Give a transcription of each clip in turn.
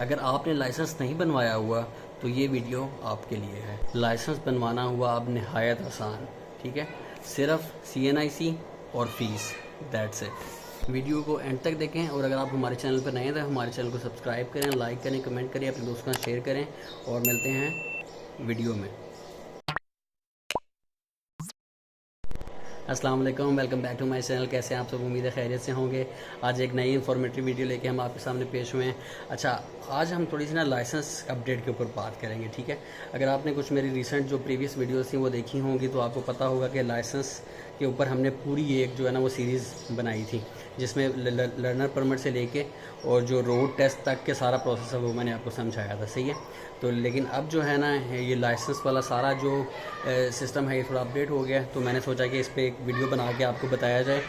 अगर आपने लाइसेंस नहीं बनवाया हुआ तो ये वीडियो आपके लिए है। लाइसेंस बनवाना हुआ अब नहायत आसान, ठीक है। सिर्फ CNIC और फीस, दैट्स इट। वीडियो को एंड तक देखें और अगर आप हमारे चैनल पर नए हैं तो हमारे चैनल को सब्सक्राइब करें, लाइक करें, कमेंट करें, अपने दोस्तों के साथ शेयर करें और मिलते हैं वीडियो में। अस्सलाम वालेकुम, welcome back to my channel. कैसे हैं आप सब? उम्मीद है खैरियत से होंगे। आज एक नई इन्फॉर्मेटिव वीडियो लेके हम आपके सामने पेश हुए हैं। अच्छा, आज हम थोड़ी सी ना लाइसेंस अपडेट के ऊपर बात करेंगे, ठीक है। अगर आपने कुछ मेरी रिसेंट जो प्रीवियस वीडियोस थी वो देखी होंगी तो आपको पता होगा कि लाइसेंस के ऊपर हमने पूरी एक जो है ना वो सीरीज़ बनाई थी, जिसमें लर्नर परमिट से लेके और जो रोड टेस्ट तक के सारा प्रोसेस है वो मैंने आपको समझाया था, सही है। तो लेकिन अब जो है ना ये लाइसेंस वाला सारा जो सिस्टम है ये थोड़ा अपडेट हो गया, तो मैंने सोचा कि इस पर एक वीडियो बना के आपको बताया जाए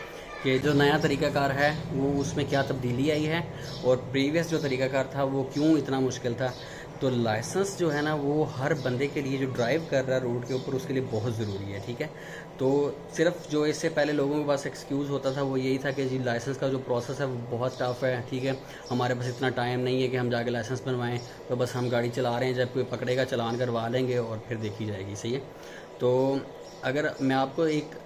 कि जो नया तरीक़ाकार है वो उसमें क्या तब्दीली आई है और प्रीवियस जो तरीक़ाकार था वो क्यों इतना मुश्किल था। तो लाइसेंस जो है ना वो हर बंदे के लिए जो ड्राइव कर रहा है रोड के ऊपर उसके लिए बहुत ज़रूरी है, ठीक है। तो सिर्फ जो इससे पहले लोगों के पास एक्सक्यूज़ होता था वो यही था कि जी लाइसेंस का जो प्रोसेस है वो बहुत टफ है, ठीक है, हमारे पास इतना टाइम नहीं है कि हम जाके लाइसेंस बनवाएं, तो बस हम गाड़ी चला रहे हैं, जब कोई पकड़ेगा चलान करवा लेंगे और फिर देखी जाएगी, सही है। तो अगर मैं आपको एक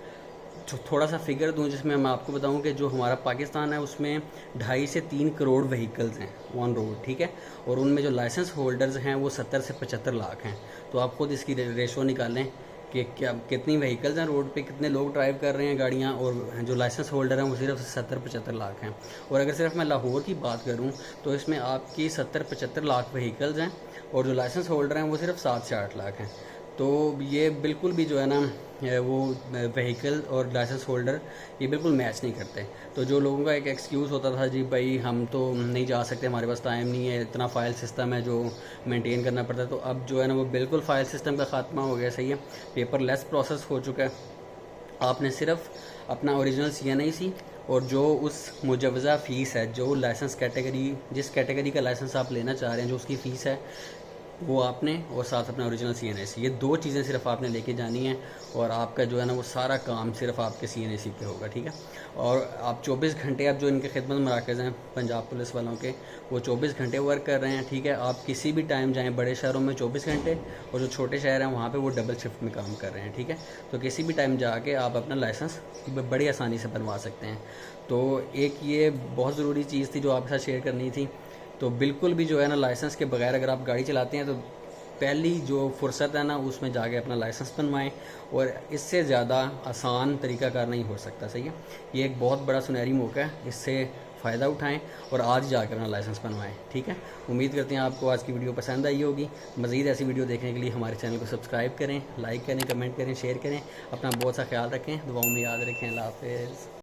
थोड़ा सा फिगर दूं जिसमें मैं आपको बताऊं कि जो हमारा पाकिस्तान है उसमें 2.5 से 3 करोड़ व्हीकल्स हैं ऑन रोड, ठीक है, और उनमें जो लाइसेंस होल्डर्स हैं वो 70 से 75 लाख हैं। तो आप खुद इसकी रेशो निकालें कि क्या कितनी व्हीकल्स हैं रोड पे, कितने लोग ड्राइव कर रहे हैं गाड़ियाँ, और जो लाइसेंस होल्डर हैं वो सिर्फ 70-75 लाख हैं। और अगर सिर्फ मैं लाहौर की बात करूँ तो इसमें आपकी 70-75 लाख व्हीकल्स हैं और जो लाइसेंस होल्डर हैं वो सिर्फ 7 से 8 लाख हैं। तो ये बिल्कुल भी जो है ना वो व्हीकल और लाइसेंस होल्डर ये बिल्कुल मैच नहीं करते। तो जो लोगों का एक एक्सक्यूज़ होता था जी भाई हम तो नहीं जा सकते, हमारे पास टाइम नहीं है, इतना फ़ाइल सिस्टम है जो मेंटेन करना पड़ता है, तो अब जो है ना वो बिल्कुल फ़ाइल सिस्टम का ख़ात्मा हो गया, सही है। पेपरलेस प्रोसेस हो चुका है। आपने सिर्फ अपना ओरिजिनल CNIC और जो उस मुजवज़ा फ़ीस है, जो लाइसेंस कैटेगरी, जिस कैटेगरी का लाइसेंस आप लेना चाह रहे हैं, जो उसकी फ़ीस है वो आपने, और साथ अपना ओरिजिनल CNIC, ये 2 चीज़ें सिर्फ आपने लेके जानी है और आपका जो है ना वो सारा काम सिर्फ आपके CNIC पे होगा, ठीक है। और आप 24 घंटे, अब जो इनके खिदमत मराकज़ हैं पंजाब पुलिस वालों के, वो 24 घंटे वर्क कर रहे हैं, ठीक है। आप किसी भी टाइम जाएँ, बड़े शहरों में 24 घंटे और जो छोटे शहर हैं वहाँ पर वो डबल शिफ्ट में काम कर रहे हैं, ठीक है। तो किसी भी टाइम जाके आप अपना लाइसेंस बड़ी आसानी से बनवा सकते हैं। तो एक ये बहुत ज़रूरी चीज़ थी जो आपके साथ शेयर करनी थी। तो बिल्कुल भी जो है ना लाइसेंस के बगैर अगर आप गाड़ी चलाते हैं तो पहली जो फुर्सत है ना उसमें जाके अपना लाइसेंस बनवाएं, और इससे ज़्यादा आसान तरीक़ाकार नहीं हो सकता, सही है। ये एक बहुत बड़ा सुनहरी मौका है, इससे फ़ायदा उठाएं और आज जाकर अपना लाइसेंस बनवाएं, ठीक है। उम्मीद करते हैं आपको आज की वीडियो पसंद आई होगी। मज़ीद ऐसी वीडियो देखने के लिए हमारे चैनल को सब्सक्राइब करें, लाइक करें, कमेंट करें, शेयर करें। अपना बहुत सा ख्याल रखें, दुआओं में याद रखें। अल्लाह हाफ़िज़।